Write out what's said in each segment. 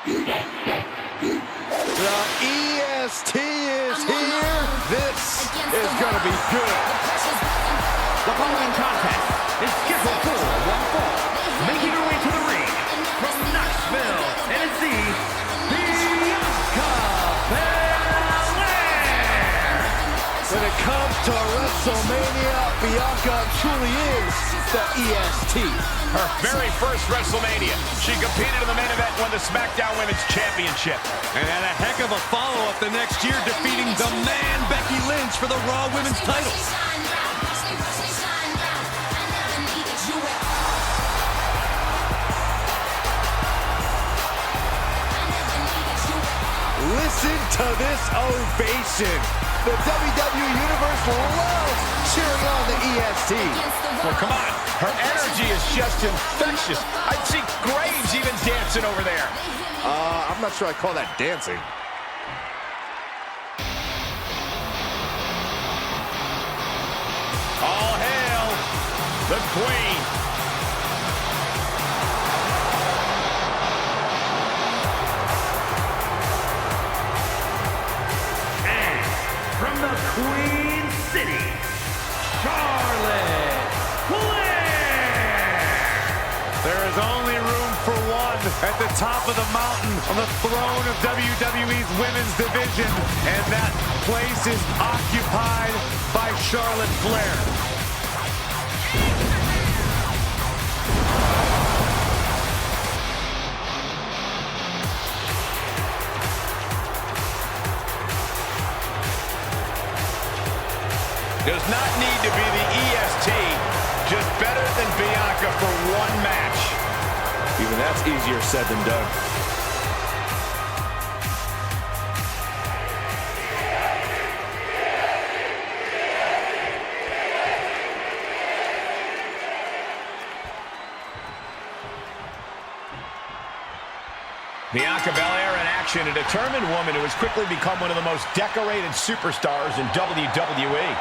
The EST is here. This is going to be good. The following contest is scheduled for one fall. Making her way to the ring from Knoxville, Tennessee, Bianca Belair. When it comes to WrestleMania, Bianca truly is the EST. Her very first WrestleMania, she competed in the main event and won the SmackDown Women's Championship. And had a heck of a follow-up the next year, defeating the man Becky Lynch for the Raw Women's title. Listen to this ovation. The WWE Universe loves cheering on the EST. Well, come on. Her energy is just infectious. I'd see Graves even dancing over there. I'm not sure I call that dancing. All hail the Queen. From the Queen City, Charlotte Flair! There is only room for one at the top of the mountain on the throne of WWE's women's division, and that place is occupied by Charlotte Flair. Does not need to be the EST, just better than Bianca for one match. Even that's easier said than done. Bianca Belair in action, a determined woman who has quickly become one of the most decorated superstars in WWE.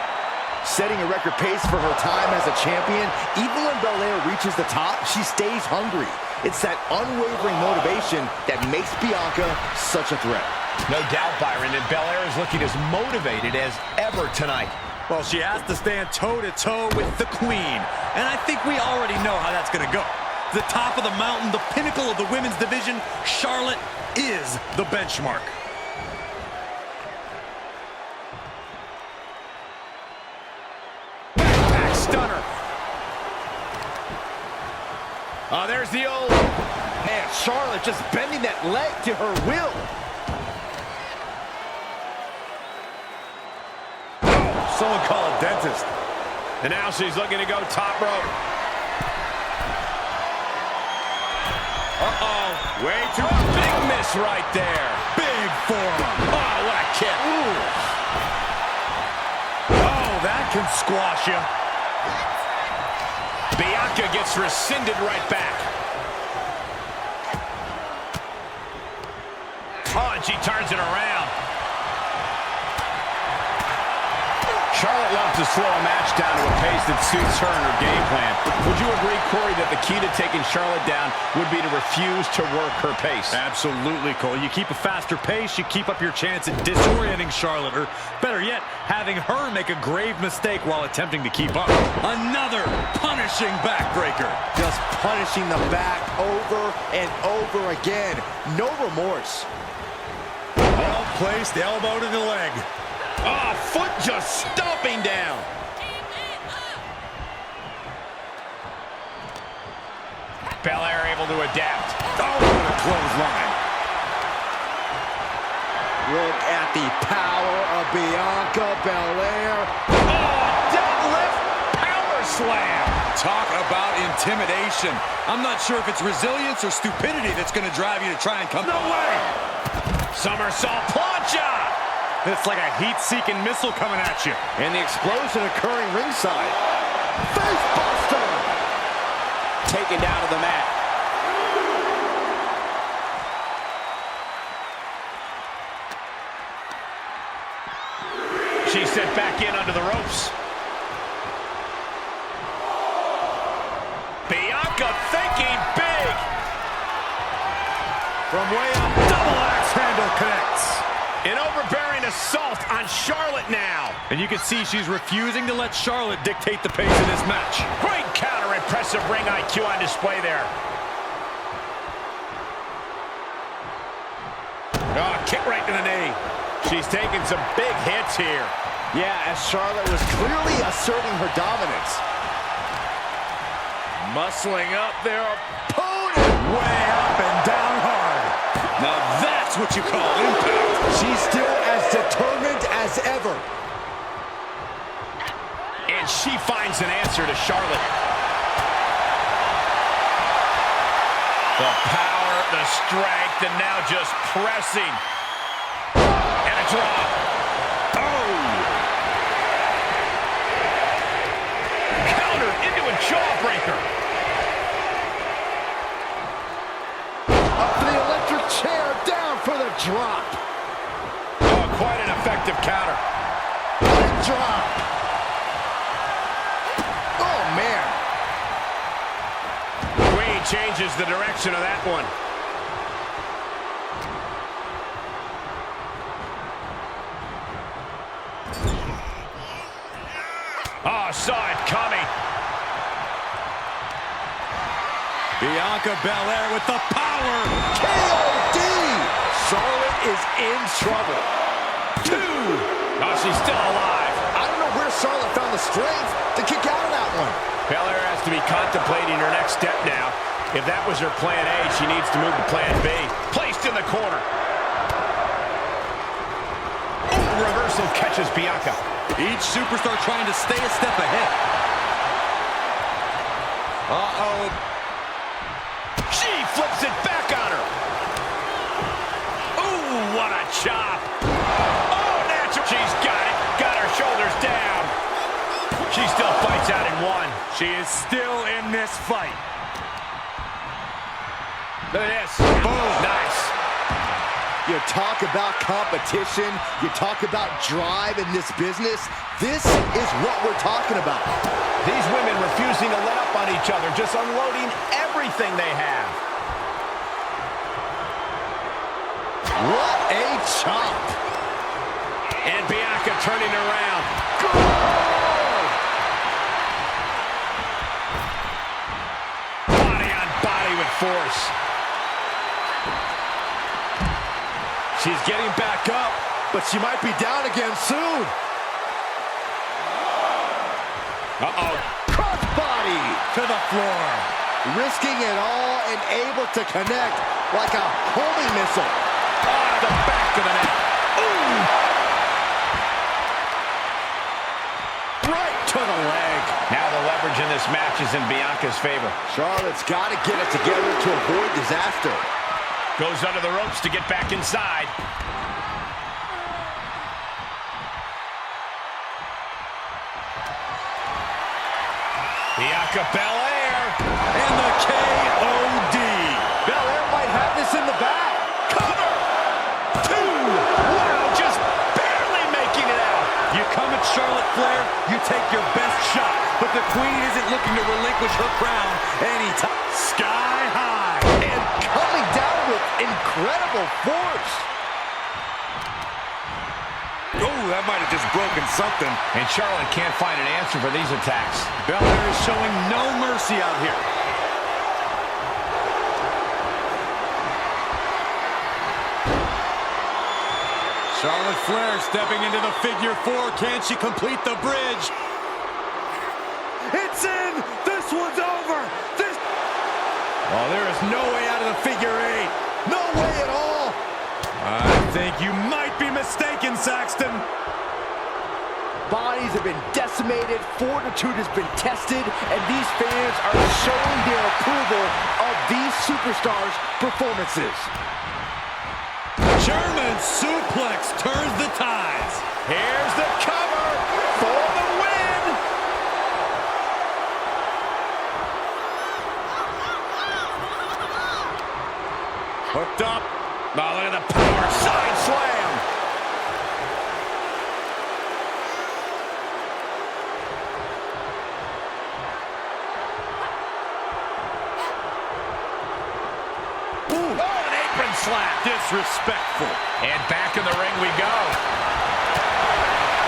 Setting a record pace for her time as a champion, even when Belair reaches the top, she stays hungry. It's that unwavering motivation that makes Bianca such a threat. No doubt, Byron, and Belair is looking as motivated as ever tonight. Well, she has to stand toe-to-toe with the Queen, and I think we already know how that's going to go. The top of the mountain, the pinnacle of the women's division, Charlotte is the benchmark. Back stunner. Oh, there's the old... Man, Charlotte just bending that leg to her will. Oh, someone call a dentist. And now she's looking to go top rope. Uh-oh, way too big miss right there. Big forearm. Oh, what a kick. Ooh. Oh, that can squash you. Bianca gets rescinded right back. Oh, and she turns it around. Charlotte loves to slow a match down to a pace that suits her and her game plan. Would you agree, Corey, that the key to taking Charlotte down would be to refuse to work her pace? Absolutely, Cole. You keep a faster pace, you keep up your chance at disorienting Charlotte, or better yet, having her make a grave mistake while attempting to keep up. Another punishing backbreaker. Just punishing the back over and over again. No remorse. Well-placed elbow to the leg. Oh, foot just stomping down. Belair able to adapt. Oh, what a clothesline. Look at the power of Bianca Belair. Oh, deadlift power slam. Talk about intimidation. I'm not sure if it's resilience or stupidity that's going to drive you to try and come. No way. Somersault plancha. It's like a heat-seeking missile coming at you. And the explosion occurring ringside. Face buster! Taken down to the mat. She's sent back in under the ropes. Bianca thinking big. From way up, double axe handle connects. An overbearing assault on Charlotte now. And you can see she's refusing to let Charlotte dictate the pace of this match. Great counter, impressive ring IQ on display there. Oh, kick right to the knee. She's taking some big hits here. Yeah, as Charlotte was clearly asserting her dominance. Muscling up their opponent. Way up and down hard. Now that's what you call impact. She's still as determined as ever. And she finds an answer to Charlotte. The power, the strength, and now just pressing. And a drop. Oh! Counter into a jawbreaker. Up for the electric chair, down for the drop. Oh, quite an effective counter. Leg drop. Oh, man. Queen changes the direction of that one. Oh, saw it coming. Bianca Belair with the power. KOD. Charlotte is in trouble. 2. Oh, she's still alive. I don't know where Charlotte found the strength to kick out of that one. Belair has to be contemplating her next step now. If that was her plan A, she needs to move to plan B. Placed in the corner. Oh, reversal catches Bianca. Each superstar trying to stay a step ahead. Uh-oh. She flips it back on her. Ooh, what a chop. Oh, natural. She's got it. Got her shoulders down. She still fights out in one. She is still in this fight. Look at this. Boom. Nice. You talk about competition, you talk about drive in this business. This is what we're talking about. These women refusing to let up on each other, just unloading everything they have. What a chop. And Bianca turning around. Body on body with force. She's getting back up, but she might be down again soon. Uh-oh. Crossbody to the floor. Risking it all and able to connect like a homing missile. On the back of the neck. Ooh. Right to the leg. Now the leverage in this match is in Bianca's favor. Charlotte's got to get it together to avoid disaster. Goes under the ropes to get back inside. Bianca Belair. And the KOD. Belair might have this in the bag. Cover. 2. Wow, just barely making it out. You come at Charlotte Flair, you take your best shot. But the Queen isn't looking to relinquish her crown anytime. Sky high. And coming down with incredible force. Oh, that might have just broken something. And Charlotte can't find an answer for these attacks. Belair is showing no mercy out here. Charlotte Flair stepping into the figure 4. Can she complete the bridge? It's in! This one's over! Oh, there is no way out of the figure 8. No way at all. I think you might be mistaken, Saxton. Bodies have been decimated, fortitude has been tested, and these fans are showing their approval of these superstars' performances. German suplex turns the tides. Here's the cover for the win. Hooked up. Oh, look at the power. Side slam. Ooh. Oh, an apron slap. Disrespectful. And back in the ring we go.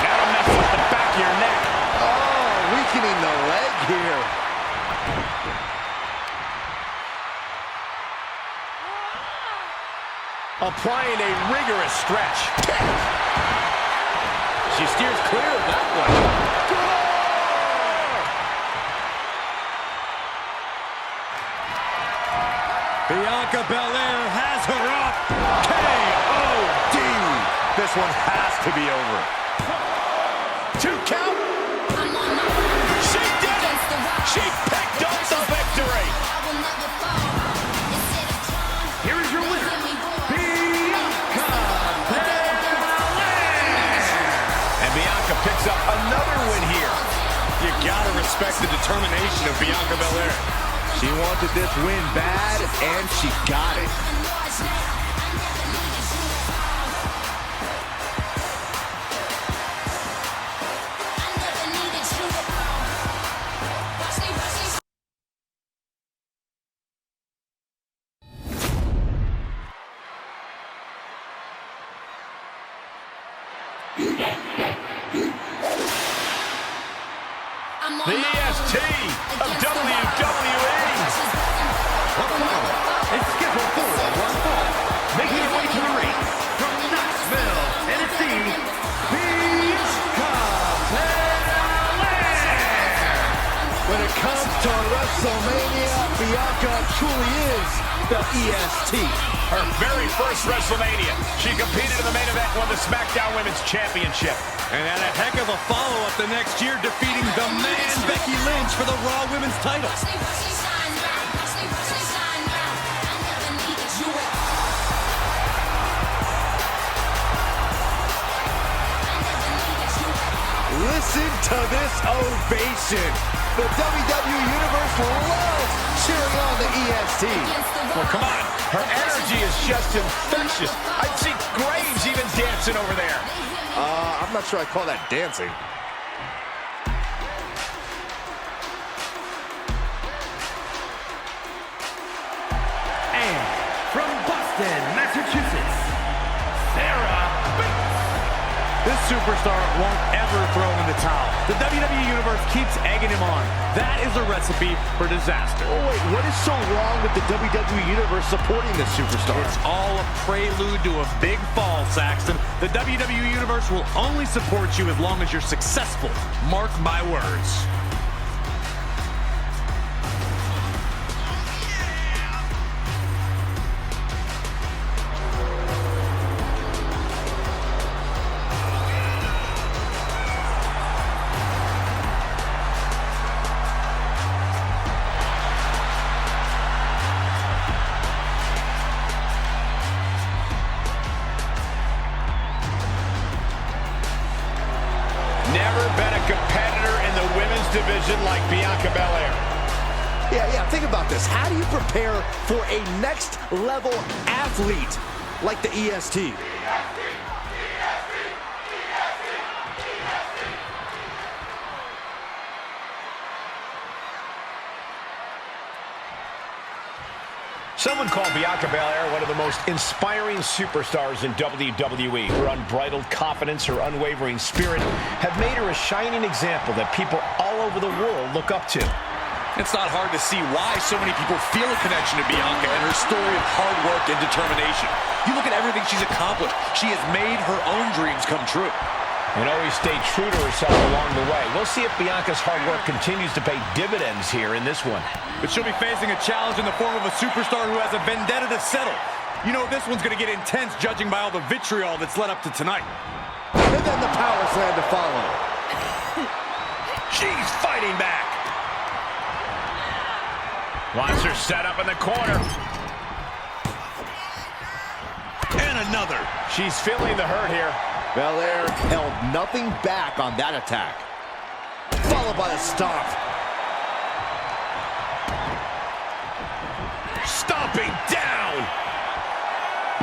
That'll mess up the back of your neck. Oh, weakening the leg here. Applying a rigorous stretch. She steers clear of that one. Bianca Belair has her up. K.O.D. This one has to be over. 2 count. She did it. She picked up the victory. Here is your winner, Bianca Belair. And Bianca picks up another win here. You gotta respect the determination of Bianca Belair. She wanted this win bad, and she got it. The EST of WWE. It's scheduled for one fall. Making her way to the ring from Knoxville, Tennessee, Bianca Belair. When it comes to WrestleMania, Bianca truly is the EST. Her very first WrestleMania. She competed in the main event and won the SmackDown Women's Championship. And had a heck of a follow-up the next year, defeating the man Becky Lynch for the Raw Women's title. Listen to this ovation. The WWE Universe loves cheering on the EST. Well, come on. Her energy is just infectious. I'd see Graves even dancing over there. I'm not sure I call that dancing. And from Boston, Massachusetts, Sarah Bates. This superstar won't ever throw in the towel. The WWE Universe keeps egging him on. That is a recipe for disaster. Oh, wait, what is so wrong with the WWE Universe supporting this superstar? It's all a prelude to a big fall, Saxton. The WWE Universe will only support you as long as you're successful. Mark my words. Never been a competitor in the women's division like Bianca Belair. Yeah, think about this. How do you prepare for a next-level athlete like the EST? Someone called Bianca Belair one of the most inspiring superstars in WWE. Her unbridled confidence, her unwavering spirit have made her a shining example that people all over the world look up to. It's not hard to see why so many people feel a connection to Bianca and her story of hard work and determination. You look at everything she's accomplished. She has made her own dreams come true. And always stay true to herself along the way. We'll see if Bianca's hard work continues to pay dividends here in this one. But she'll be facing a challenge in the form of a superstar who has a vendetta to settle. You know this one's going to get intense judging by all the vitriol that's led up to tonight. And then the power slam to follow. She's fighting back. Wants her set up in the corner. And another. She's feeling the hurt here. Belair held nothing back on that attack. Followed by a stomp. Stomping down.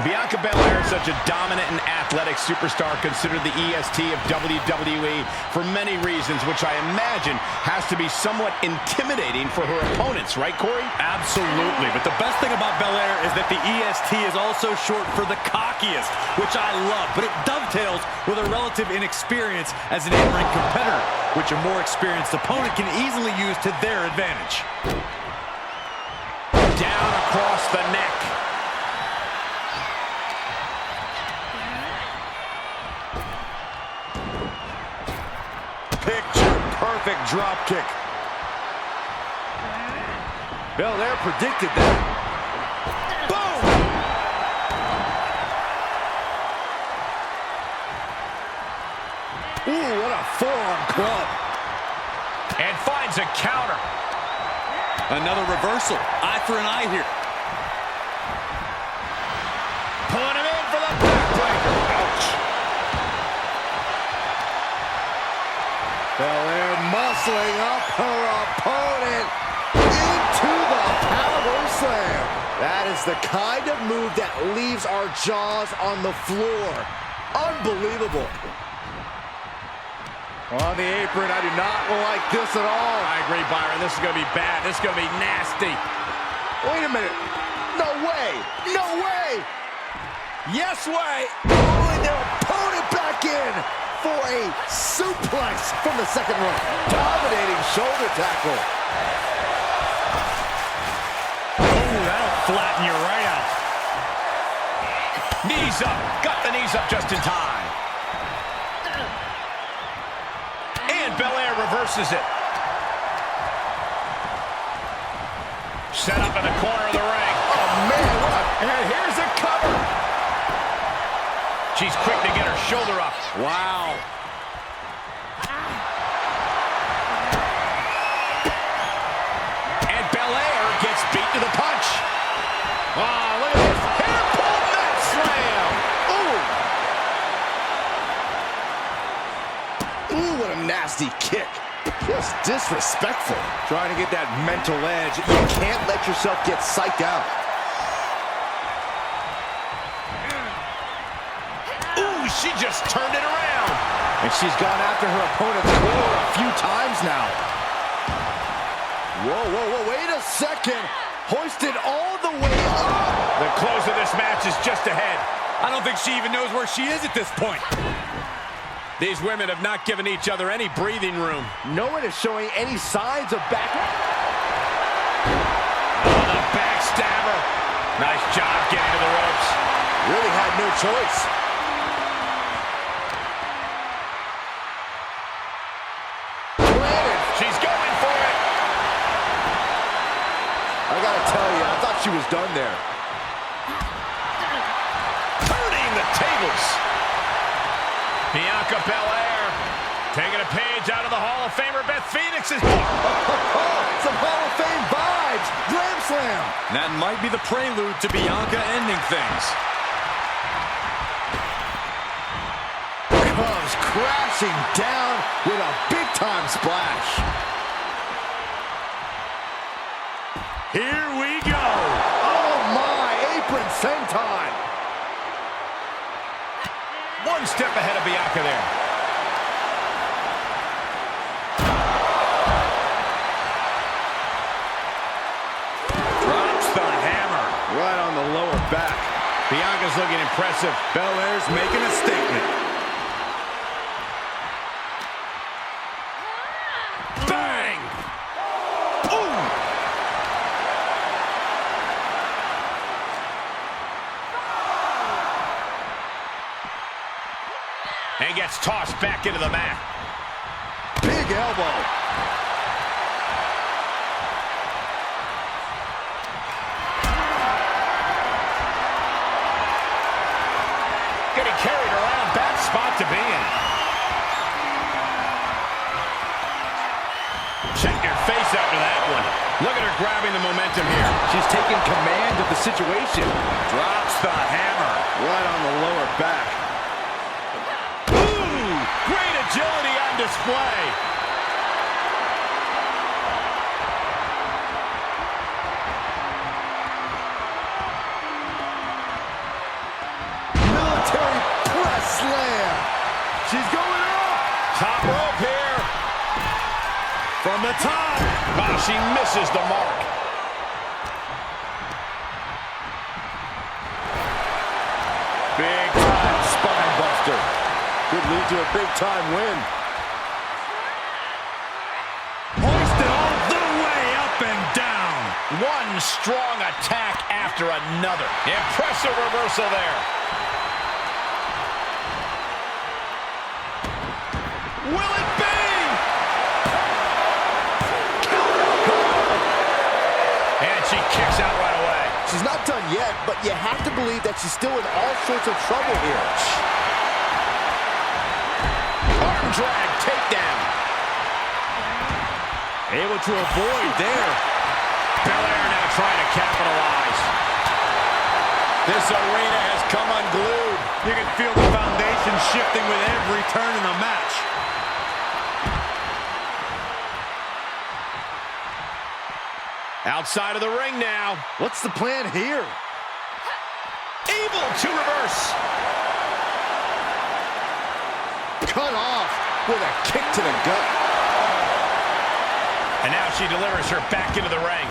Bianca Belair is such a dominant and athletic superstar, considered the EST of WWE for many reasons, which I imagine has to be somewhat intimidating for her opponents, right, Corey? Absolutely, but the best thing about Belair is that the EST is also short for the cockiest, which I love, but it dovetails with her relative inexperience as an in-ring competitor, which a more experienced opponent can easily use to their advantage. Down across the neck. Picture-perfect drop kick. Belair predicted that. Boom! Ooh, what a forearm club. And finds a counter. Another reversal. Eye for an eye here. Pulling him in for the backbreaker. Ouch. Belair muscling up her opponent into the power slam. That is the kind of move that leaves our jaws on the floor. Unbelievable. On the apron, I do not like this at all. I agree, Byron. This is going to be bad. This is going to be nasty. Wait a minute. No way. No way. Yes way. Pulling their opponent back in for a suplex from the second row. Dominating shoulder tackle. Oh, that'll flatten you right out. Knees up. Got the knees up just in time. And Belair reverses it. Set up in the corner of the ring. Oh, man. And here's a cover. She's quick to get her shoulder up. Wow. And Belair gets beat to the punch. Oh, look at this. Hair pull mat slam. Ooh. Ooh, what a nasty kick. Just disrespectful. Trying to get that mental edge. You can't let yourself get psyched out. Ooh, she just turned it around. And she's gone after her opponent's core a few times now. Whoa, whoa, whoa, wait a second. Hoisted all the way up. The close of this match is just ahead. I don't think she even knows where she is at this point. These women have not given each other any breathing room. No one is showing any signs of back. Oh, the backstabber. Nice job getting to the ropes. Really had no choice. Planted. She's going for it. I gotta tell you, I thought she was done there. Turning the tables. Bianca Belair taking a page out of the Hall of Famer Beth Phoenix's book. Some Hall of Fame vibes. Grand slam. That might be the prelude to Bianca ending things. Comes crashing down with a big-time splash. Here we go. Oh, my. Apron senton. One step ahead of Bianca there. Drops the hammer. Right on the lower back. Bianca's looking impressive. Belair's making a statement. Bang! Ooh! And gets tossed back into the mat. Big elbow. Getting carried around. Bad spot to be in. Check your face after that one. Look at her grabbing the momentum here. She's taking command of the situation. Drops the hammer. Right on the lower back. Great agility on display. From the top. Oh, she misses the mark. Big time spine buster. Could lead to a big time win. Hoisted all the way up and down. One strong attack after another. Impressive reversal there. Will it be? And she kicks out right away. She's not done yet, but you have to believe that she's still in all sorts of trouble here. Arm drag takedown. Able to avoid there. Belair now trying to capitalize. This arena has come unglued. You can feel the foundation shifting with every turn in the match. Outside of the ring now. What's the plan here? Able to reverse. Cut off with a kick to the gut. And now she delivers her back into the ring.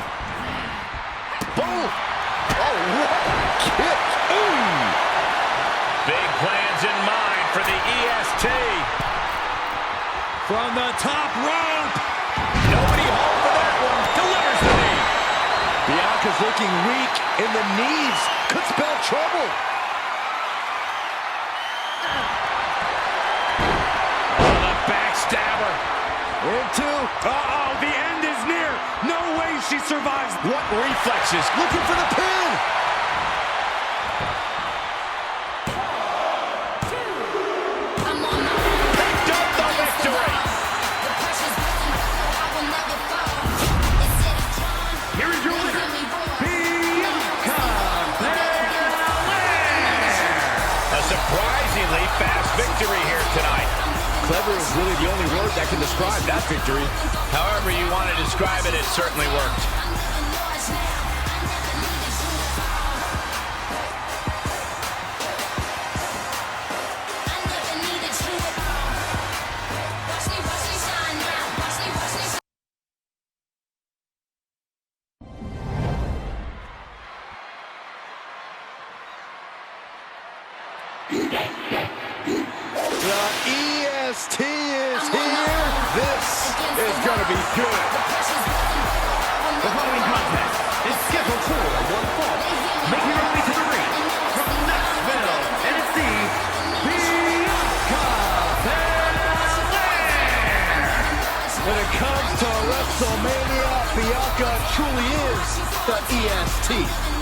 Boom! Oh, what a kick! Ooh! Big plans in mind for the EST. From the top rope. Nobody home for that one. Delivers the knee. Bianca's looking weak in the knees. Could spell trouble. Oh, the backstabber. Into. Uh-oh, the end is near. No way she survives. What reflexes? Looking for the pin. Picked up the victory. Here is your winner, Bianca Belair. A surprisingly fast victory here tonight. Clever is really the only word that can describe that victory. However you want to describe it, it certainly worked. The EST is here. This is going to be good. The following contest is scheduled for one fall. Making her way to the ring from Knoxville, Tennessee, Bianca Belair. When it comes to WrestleMania, Bianca truly is the EST.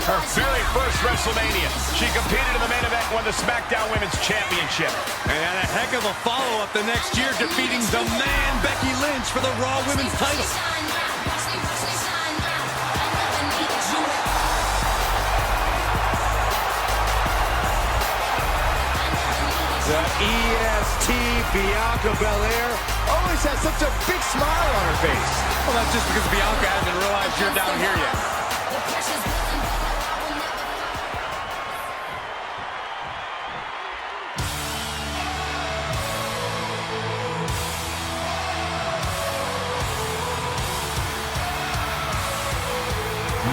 Her very first WrestleMania. She competed in the main event and won the SmackDown Women's Championship. And had a heck of a follow-up the next year, defeating the man Becky Lynch for the Raw Women's title. The EST, Bianca Belair, always has such a big smile on her face. Well, that's just because Bianca hasn't realized you're down here yet.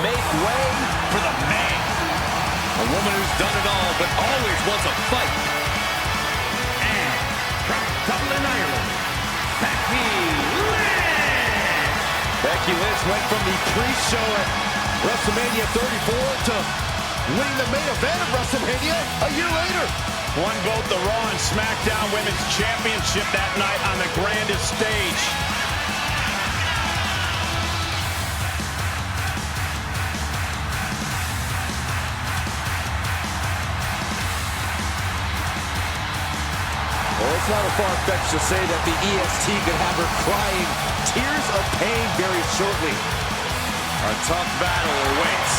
Make way for the man. A woman who's done it all, but always wants a fight. And from Dublin, Ireland, Becky Lynch. Becky Lynch went from the pre-show at WrestleMania 34 to winning the main event of WrestleMania a year later. Won both the Raw and SmackDown Women's Championship that night on the grandest stage. Well, it's not a far fetch to say that the EST could have her crying tears of pain very shortly. A tough battle awaits.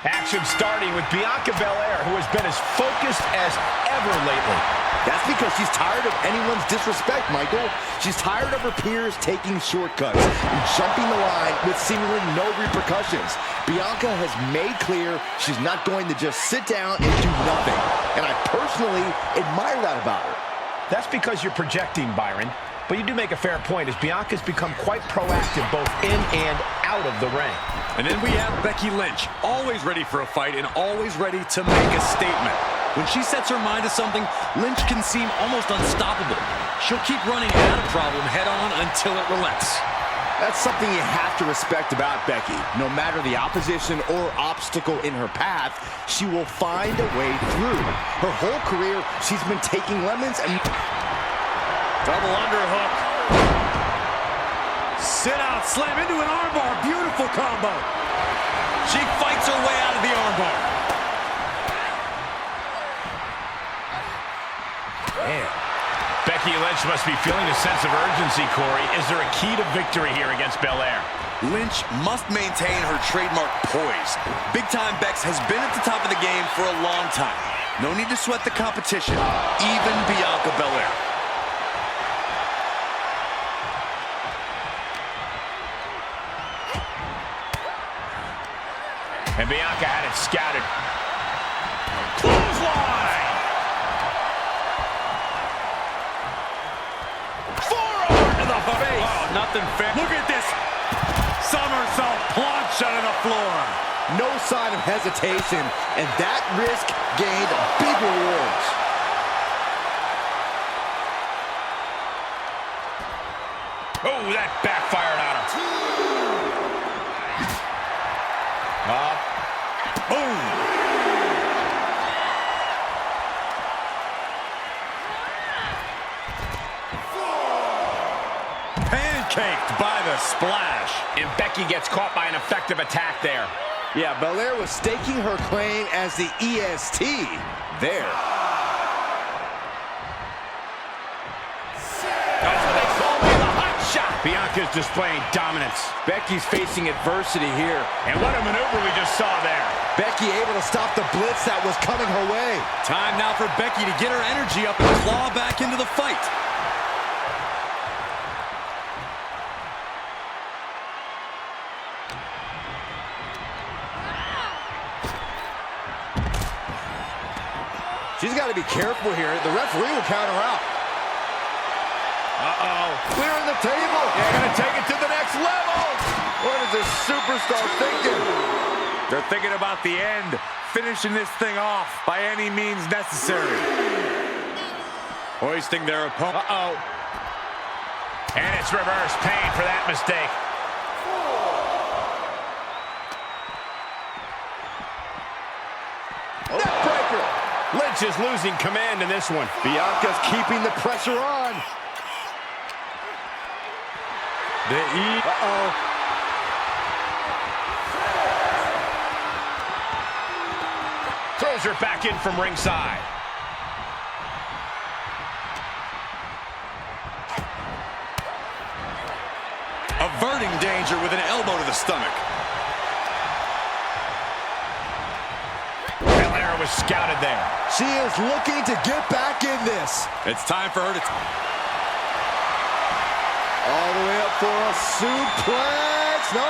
Action starting with Bianca Belair, who has been as focused as ever lately. That's because she's tired of anyone's disrespect, Michael. She's tired of her peers taking shortcuts and jumping the line with seemingly no repercussions. Bianca has made clear she's not going to just sit down and do nothing. And I personally admire that about her. That's because you're projecting, Byron. But you do make a fair point, as Bianca's become quite proactive both in and out of the ring. And then we have Becky Lynch, always ready for a fight and always ready to make a statement. When she sets her mind to something, Lynch can seem almost unstoppable. She'll keep running at a problem head-on until it relents. That's something you have to respect about Becky. No matter the opposition or obstacle in her path, she will find a way through. Her whole career, she's been taking lemons and... Double underhook. Sit out, slam into an armbar. Beautiful combo. She fights her way out of the armbar. Man. Becky Lynch must be feeling a sense of urgency, Corey. Is there a key to victory here against Belair? Lynch must maintain her trademark poise. Big Time Bex has been at the top of the game for a long time. No need to sweat the competition, even Bianca Belair. And Bianca had it scouted. Clothesline! Forearm to the face! Oh, nothing fair. Look at this! Somersault plunge onto the floor. No sign of hesitation, and that risk gained big rewards. Oh, that backfired on her. Boom! Pancaked by the splash. And Becky gets caught by an effective attack there. Yeah, Belair was staking her claim as the EST there. Bianca's displaying dominance. Becky's facing adversity here. And what a maneuver we just saw there. Becky able to stop the blitz that was coming her way. Time now for Becky to get her energy up and claw back into the fight. She's got to be careful here. The referee will count her out. Uh-oh. Clearing the table. They're going to take it to the next level. What is this superstar thinking? They're thinking about the end, finishing this thing off by any means necessary. Hoisting their opponent. Uh-oh. And it's reverse pain for that mistake. Neckbreaker. Lynch is losing command in this one. Bianca's keeping the pressure on. Uh-oh. Throws her back in from ringside. Averting danger with an elbow to the stomach. Belair was scouted there. She is looking to get back in this. It's time for her to... All the way up for a suplex. No.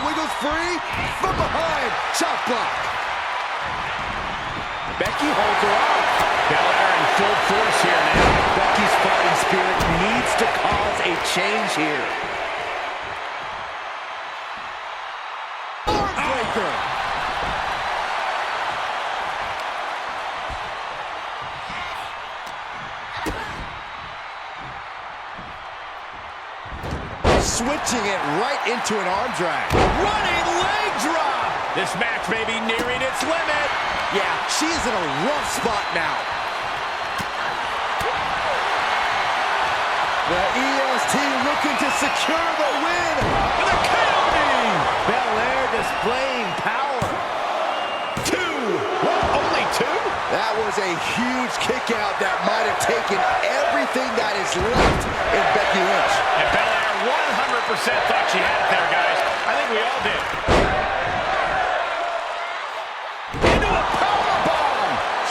Wiggles free. From behind. Chop block. Becky holds her off. Belair in full force here now. Becky's fighting spirit needs to cause a change here. Armbreaker. Switching it right into an arm drag. Running leg drop. This match may be nearing its limit. Yeah, she's in a rough spot now. The EST looking to secure the win. The counting. Belair displaying power. 2. What? Only 2? That was a huge kick out that might have taken everything that is left in Becky Lynch. And Belair 100% thought she had it there, guys. I think we all did.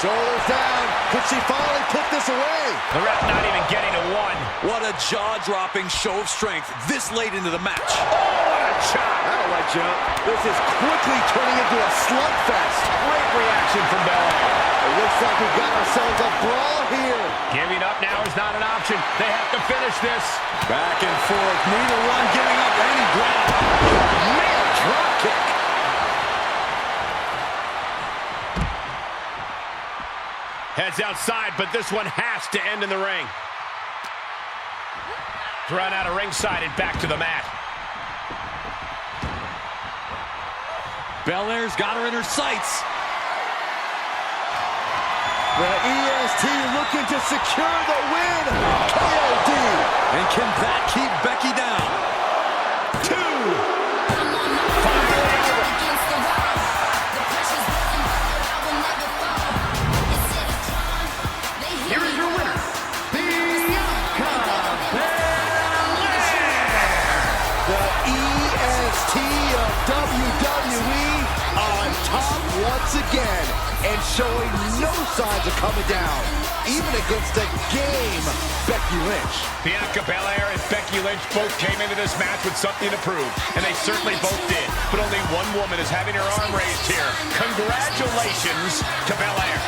Shoulders down. Could she finally put this away? The ref not even getting to one. What a jaw-dropping show of strength this late into the match. Oh, what a chop. That'll let you up. This is quickly turning into a slugfest. Great reaction from Belair. It looks like we've got ourselves a brawl here. Giving up now is not an option. They have to finish this. Back and forth, neither one giving up any ground. Man, drop kick. Heads outside, but this one has to end in the ring. Thrown out of ringside and back to the mat. Belair's got her in her sights. The EST looking to secure the win. KOD. And can that keep Becky down? 2. Here is your winner, Bianca Belair. The EST of WWE on top once again and showing no signs of coming down, even against a game Becky Lynch. Bianca Belair and Becky Lynch both came into this match with something to prove, and they certainly both did. But only one woman is having her arm raised here. Congratulations to Belair.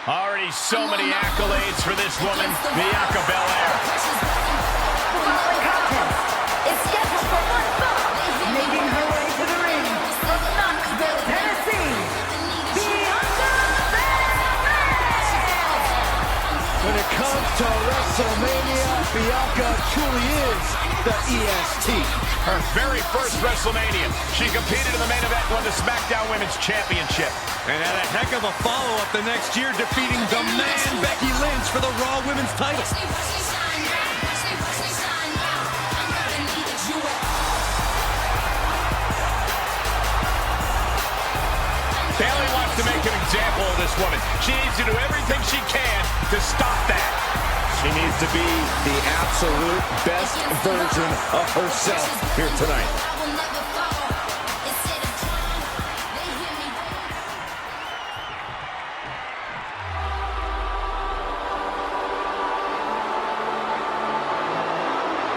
Already so many accolades for this woman, Bianca Belair. The following contest is scheduled for one fall, making her way to the ring from Knoxville, Tennessee, Bianca Belair! When it comes to WrestleMania, Bianca truly is the EST. Her very first WrestleMania. She competed in the main event and won the SmackDown Women's Championship. And had a heck of a follow-up the next year, defeating the man Becky Lynch for the Raw Women's title. Bayley wants to make an example of this woman. She needs to do everything she can to stop that. She needs to be the absolute best version of herself here tonight.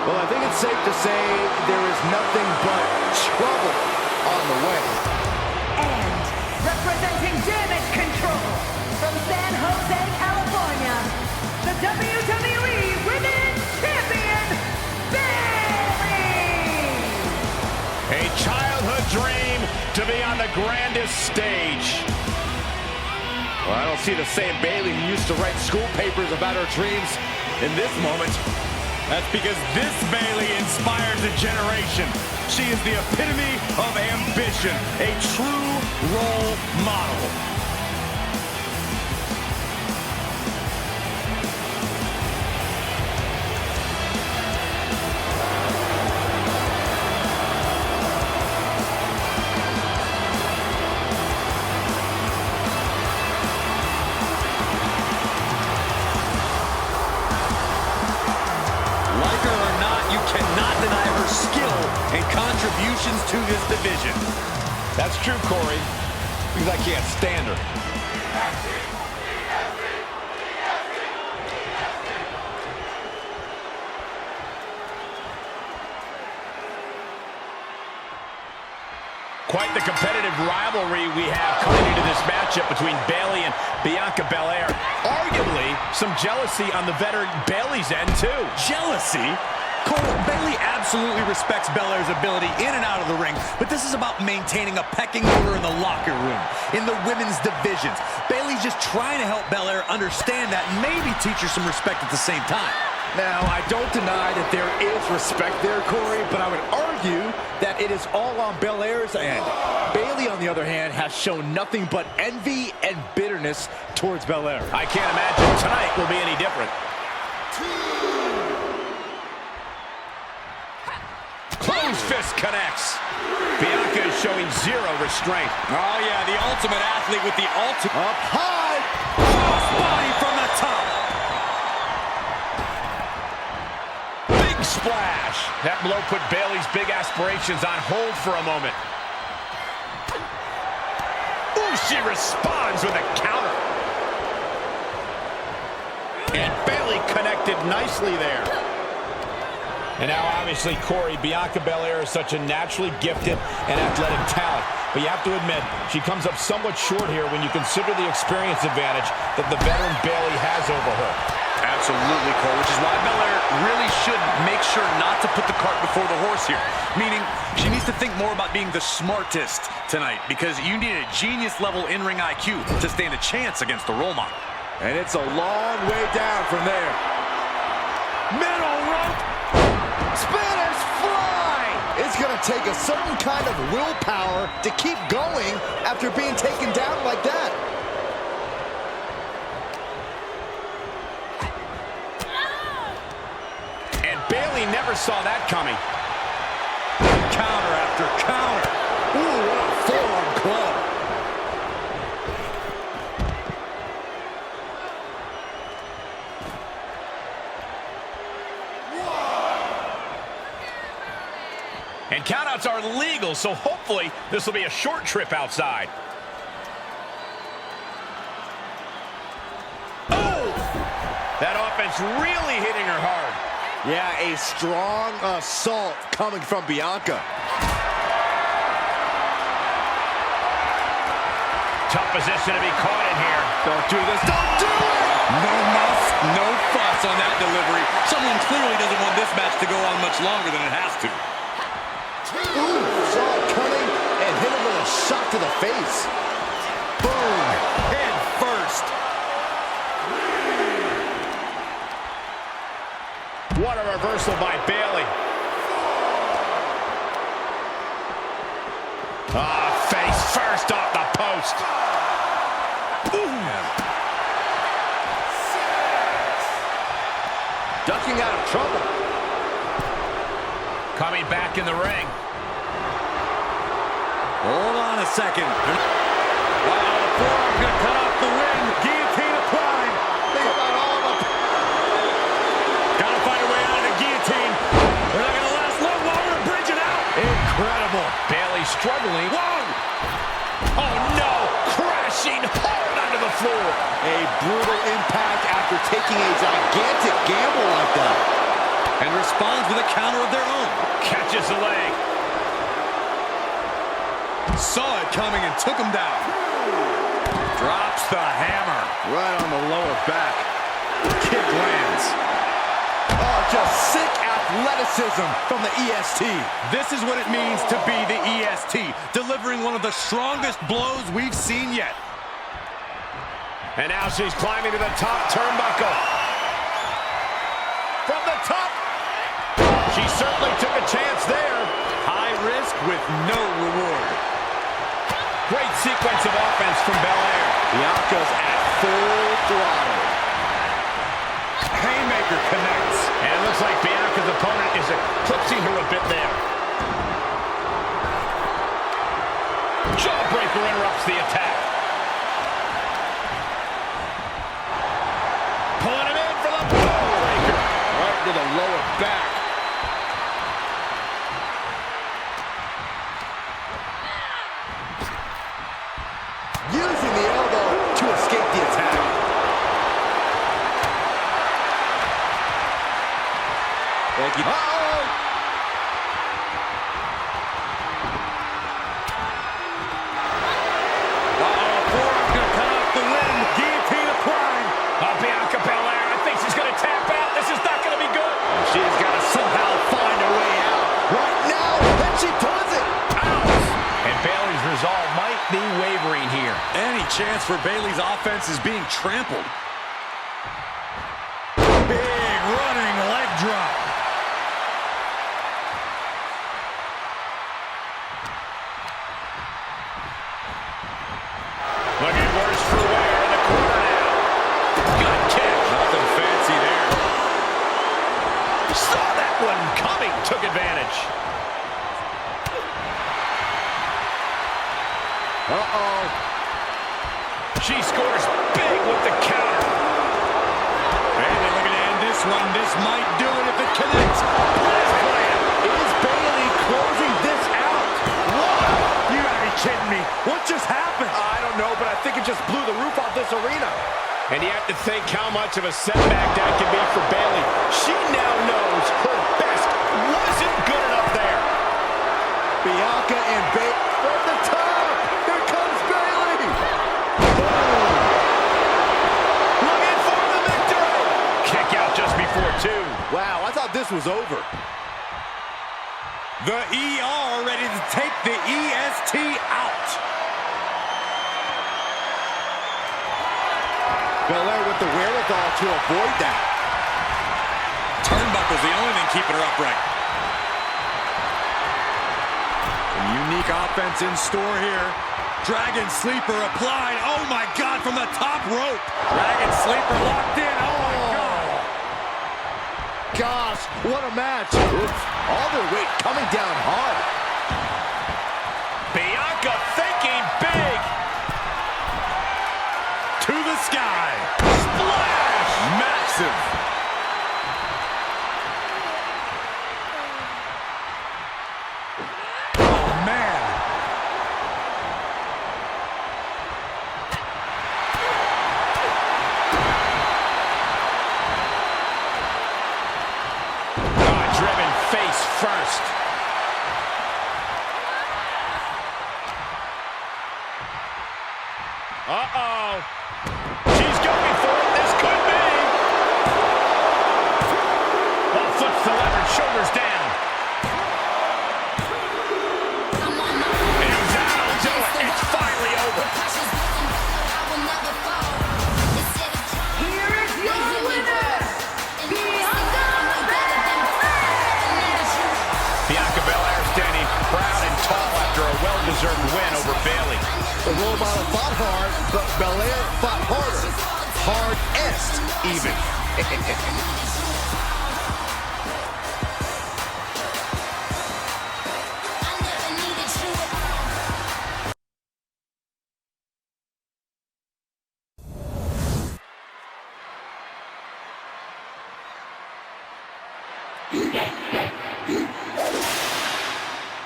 Well, I think it's safe to say there is nothing but trouble on the way. And representing Damage Control from San Jose, California, the WWE Women's Champion, Bayley! A childhood dream to be on the grandest stage. Well, I don't see the same Bayley who used to write school papers about her dreams in this moment. That's because this Bayley inspires a generation. She is the epitome of ambition, a true role model. Cannot deny her skill and contributions to this division. That's true, Corey, because I can't stand her. Quite the competitive rivalry we have coming into this matchup between Bayley and Bianca Belair. Arguably, some jealousy on the veteran Bayley's end, too. Jealousy? Cole, Bayley absolutely respects Belair's ability in and out of the ring, but this is about maintaining a pecking order in the locker room, in the women's divisions. Bayley's just trying to help Belair understand that and maybe teach her some respect at the same time. Now, I don't deny that there is respect there, Corey, but I would argue that it is all on Belair's end. Bayley, on the other hand, has shown nothing but envy and bitterness towards Belair. I can't imagine tonight will be any different. Closed fist connects. Bianca is showing zero restraint. Oh, yeah, the ultimate athlete with the ultimate. Up high. Crossbody from the top. Big splash. That blow put Bayley's big aspirations on hold for a moment. Ooh, she responds with a counter. And Bayley connected nicely there. And now, obviously, Corey, Bianca Belair is such a naturally gifted and athletic talent. But you have to admit, she comes up somewhat short here when you consider the experience advantage that the veteran Bayley has over her. Absolutely, Cole, which is why Belair really should make sure not to put the cart before the horse here. Meaning, she needs to think more about being the smartest tonight, because you need a genius-level in-ring IQ to stand a chance against the role model. And it's a long way down from there. Middle rope. Spanish fly. It's going to take a certain kind of willpower to keep going after being taken down like that. And Bayley never saw that coming. Counter after counter. Ooh, what a forearm club. And countouts are legal, so hopefully this will be a short trip outside. Oh! That offense really hitting her hard. Yeah, a strong assault coming from Bianca. Tough position to be caught in here. Don't do this. Don't do it! No muss, no fuss on that delivery. Someone clearly doesn't want this match to go on much longer than it has to. Ooh, saw it coming and hit him with a shot to the face. Boom, head first. What a reversal by Bayley. Face first off the post. Ooh. Ducking out of trouble. Coming back in the ring. Hold on a second. Forearm gonna cut off the win. Guillotine applied. Think about all of them. Gotta find a way out of the guillotine. We're not gonna last long while we're bridging out. Incredible. Bayley struggling. Whoa! Oh no! Crashing hard onto the floor. A brutal impact after taking a gigantic gamble like that. And responds with a counter of their own. Catches the leg. Saw it coming and took him down. Drops the hammer. Right on the lower back. Kick lands. Oh, just sick athleticism from the EST. This is what it means to be the EST, delivering one of the strongest blows we've seen yet. And now she's climbing to the top turnbuckle. From the top. She certainly took a chance there. High risk with no reward. Great sequence of offense from Belair. Bianca's at full throttle. Haymaker connects. And it looks like Bianca's opponent is eclipsing her a bit there. Jawbreaker interrupts the attack. Pulling him in for the jawbreaker. Right to the lower back. Using the elbow to escape the attack. Thank you. Uh-oh! Forearm gonna cut off the win. Guillotine applied. Bianca Belair, I think she's going to tap out. This is not going to be good. She's got to somehow find a way out. Right now, and she does it. Ouch! And Bayley's resolve might be wavering here. Any chance for Bayley's offense is being trampled. Big running leg drop. Looking worse for wear in the corner now. Good kick. Nothing fancy there. Saw that one coming. Took advantage. Uh-oh. She scores big with the counter. Hey, they're looking to end this one. This might do it if it connects. Blast plan. Is Bayley closing this out? What? You gotta be kidding me. What just happened? I don't know, but I think it just blew the roof off this arena. And you have to think how much of a setback that can be for Bayley. She now knows her best wasn't good enough there. Bianca and Bayley from the top. Here comes Bayley. Looking for the victory. Kick out just before 2. Wow, I thought this was over. The ER ready to take the EST out. Belair with the wherewithal to avoid that. Turnbuckle's the only thing keeping her upright. Some unique offense in store here. Dragon Sleeper applied. Oh my God, from the top rope. Dragon Sleeper locked in. Oh my God. Gosh, what a match. Oops. All their weight coming down hard. Bianca thinking big. To the sky. Splash. Massive. Oh, man. Driven face first. Uh-oh. She's going for it. This could be. Well, flips the lever, shoulders down. And that'll do it. It's finally over. Here is your winner, Bianca Belair. Bianca Belair standing proud and tall after a well-deserved win over Bayley. The role model fought hard, but Belair fought harder. Hardest, even.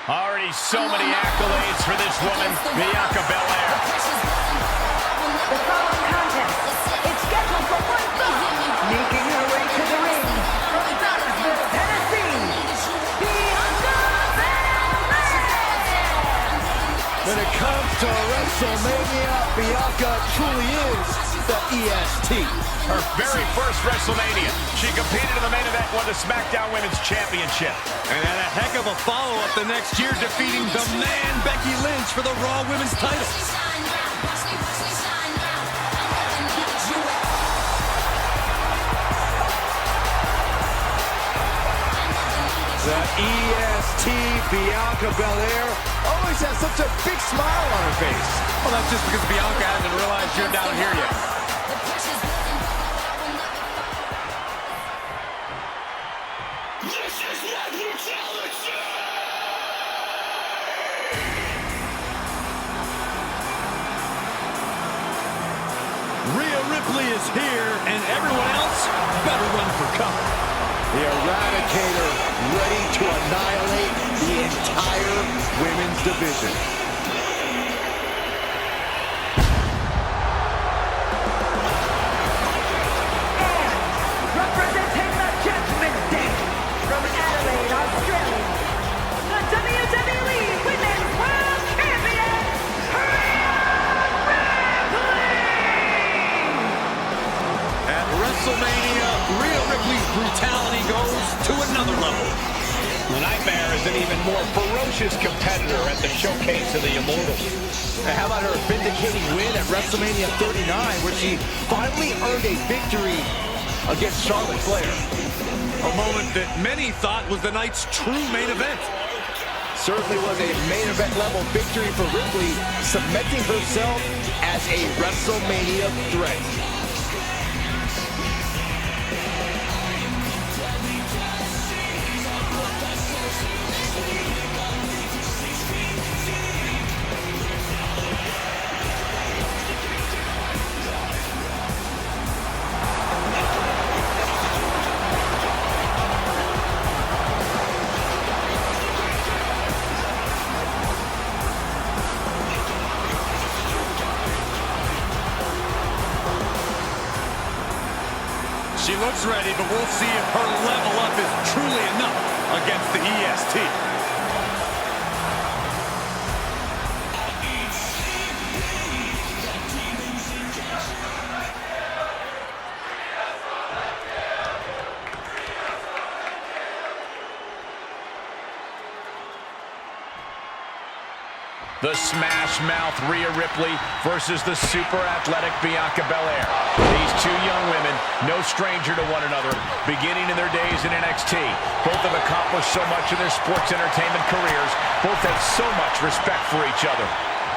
Already so many accolades for this woman, Bianca Belair. The following contest is scheduled for one fall, making her way to the ring from Knoxville, Tennessee, Bianca Belair. When it comes to WrestleMania, Bianca truly is the EST. Her very first WrestleMania. She competed in the main event and won the SmackDown Women's Championship. And had a heck of a follow-up the next year, defeating the man Becky Lynch for the Raw Women's title. The EST, Bianca Belair, always has such a big smile on her face. Well, that's just because Bianca hasn't realized you're down here yet. Rhea Ripley is here, and everyone else better run for cover. The Eradicator ready to annihilate the entire women's division. Representing the Judgment Day from Adelaide, Australia, the WWE Women's World Champion, Rhea Ripley! At WrestleMania, Rhea Ripley's brutality goes to another level. The Nightmare is an even more ferocious competitor at the Showcase of the Immortals. And how about her vindicating win at WrestleMania 39, where she finally earned a victory against Charlotte Flair? A moment that many thought was the night's true main event. Certainly was a main event level victory for Ripley, cementing herself as a WrestleMania threat. She looks ready, but we'll see if her level up is truly enough against the EST. The smash mouth Rhea Ripley versus the super athletic Bianca Belair. These two young women, no stranger to one another, beginning in their days in NXT. Both have accomplished so much in their sports entertainment careers. Both have so much respect for each other.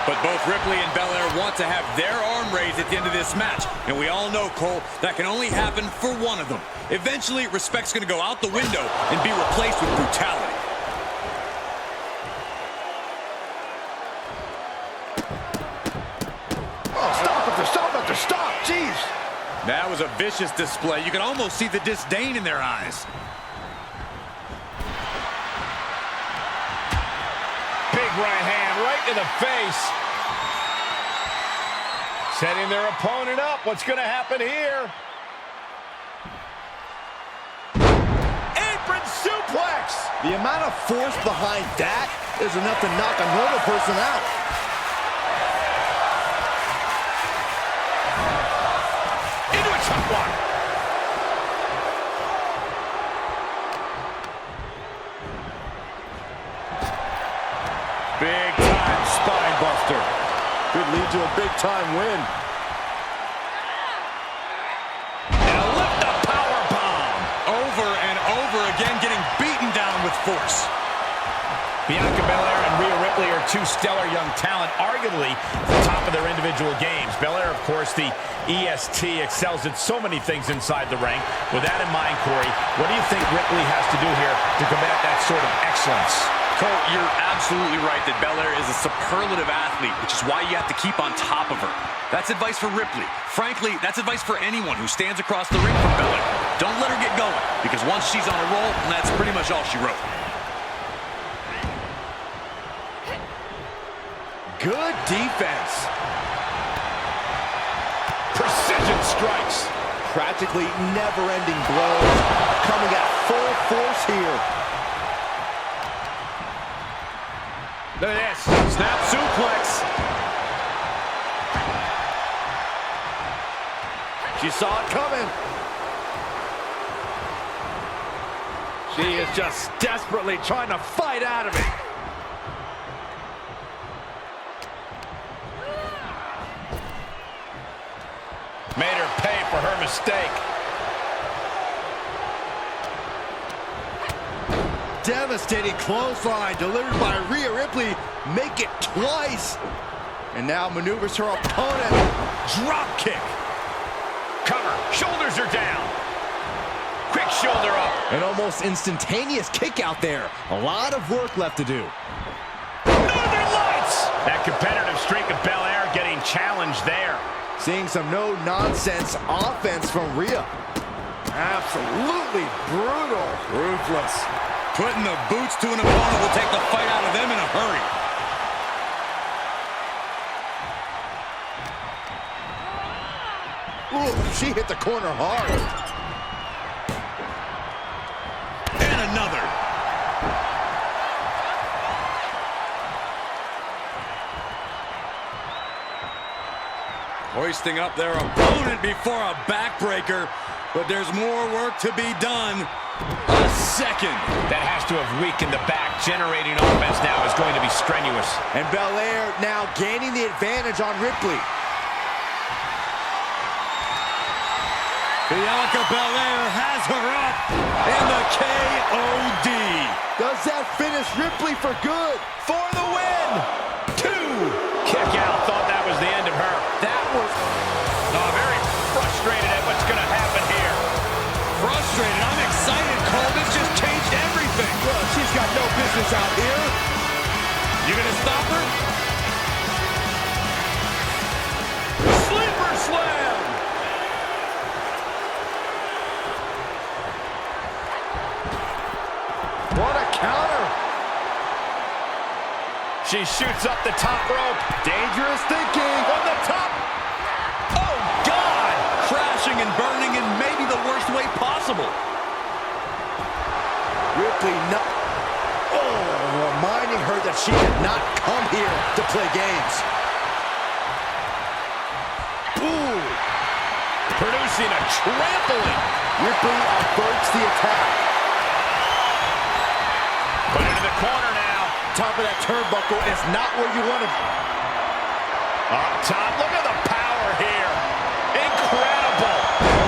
But both Ripley and Belair want to have their arm raised at the end of this match. And we all know, Cole, that can only happen for one of them. Eventually, respect's going to go out the window and be replaced with brutality. Stop, jeez. That was a vicious display. You can almost see the disdain in their eyes. Big right hand right to the face. Setting their opponent up. What's going to happen here? Apron suplex. The amount of force behind that is enough to knock a normal person out. Top one. Big time spine buster. Could lead to a big time win. And a lift-up power bomb. Over and over again, getting beaten down with force. Bianca Belair and Rhea Ripley are two stellar young talent, arguably the top of their individual games. Belair, of course, the EST, excels at so many things inside the ring. With that in mind, Corey, what do you think Ripley has to do here to combat that sort of excellence? Cole, you're absolutely right that Belair is a superlative athlete, which is why you have to keep on top of her. That's advice for Ripley. Frankly, that's advice for anyone who stands across the ring from Belair. Don't let her get going, because once she's on a roll, that's pretty much all she wrote. Good defense. Precision strikes. Practically never-ending blows. Coming at full force here. Look at this. Snap suplex. She saw it coming. She is just desperately trying to fight out of it. Made her pay for her mistake. Devastating clothesline delivered by Rhea Ripley. Make it twice. And now maneuvers her opponent. Drop kick. Cover. Shoulders are down. Quick shoulder up. An almost instantaneous kick out there. A lot of work left to do. Northern Lights. That competitive streak of Belair getting challenged there. Seeing some no-nonsense offense from Rhea. Absolutely brutal. Ruthless. Putting the boots to an opponent will take the fight out of them in a hurry. Ooh, she hit the corner hard. And another. Hoisting up their opponent before a backbreaker, but there's more work to be done. A second. That has to have weakened the back. Generating offense now is going to be strenuous. And Belair now gaining the advantage on Ripley. Bianca Belair has her up in the KOD. Does that finish Ripley for good? For the win. 2. Kick out. Thought that was the end of her. That was... Very frustrated at what's going to happen here. Frustrated. I'm excited, Cole. This just changed everything. Well, she's got no business out here. You gonna stop her? Sleeper slam. What a counter. She shoots up the top rope. Dangerous thinking. On the top. Oh, God. Crashing and burning, and maybe the the worst way possible. Ripley reminding her that she did not come here to play games. Ooh. Producing a trampling. Ripley averts the attack. Put into the corner now. Top of that turnbuckle is not where you want it. Up top, look at the power here. Incredible.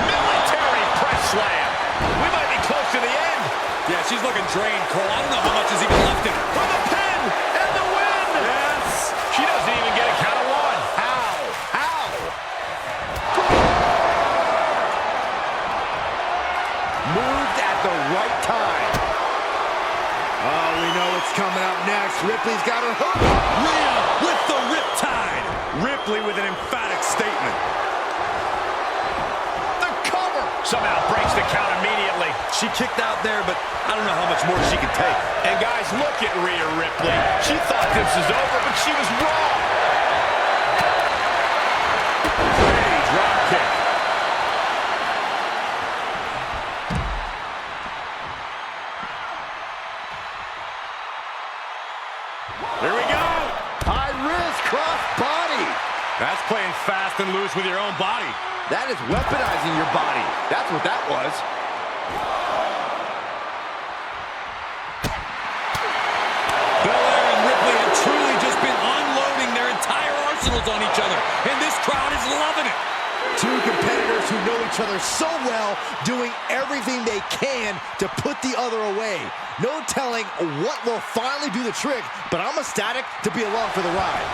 Military press slam. We might be close to the end. Yeah, she's looking drained, Cole. I don't know how much is even left in her. For the pin and the win. Yes. She doesn't even get a count of one. How? Moved at the right time. Oh, we know what's coming up next. Ripley's got her hook. Rhea with the riptide. Ripley with an emphatic statement. The cover. Somehow breaks the count immediately. She kicked out there, but I don't know how much more she can take. And guys, look at Rhea Ripley. She thought this was over, but she was wrong. Hey, drop kick. Here we go. High risk cross body. That's playing fast and loose with your own body. That is weaponizing your body. That's what that was. Belair and Ripley have truly just been unloading their entire arsenals on each other, and this crowd is loving it. Two competitors who know each other so well, doing everything they can to put the other away. No telling what will finally do the trick, but I'm ecstatic to be along for the ride.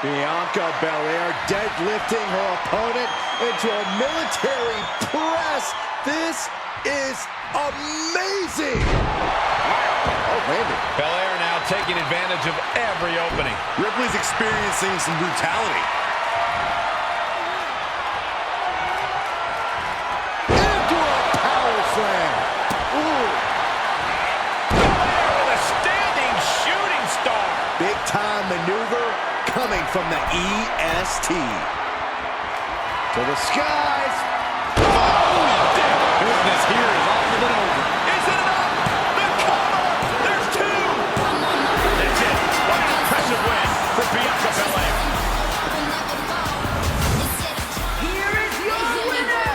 Bianca Belair deadlifting her opponent into a military press. This is amazing. Oh, landed. Belair now taking advantage of every opening. Ripley's experiencing some brutality. Into a power slam. Ooh. Belair with a standing shooting star. Big time maneuver coming from the EST. To the skies. Business here is all but over. Is it enough? The cover. There's two. That's it. What an impressive win for Bianca Belair. Here is your winner,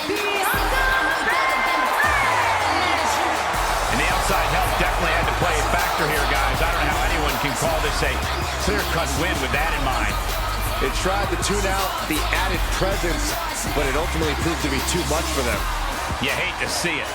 Bianca Belair! And the outside help definitely had to play a factor here, guys. I don't know how anyone can call this a clear-cut win with that in mind. They tried to tune out the added presence, but it ultimately proved to be too much for them. You hate to see it.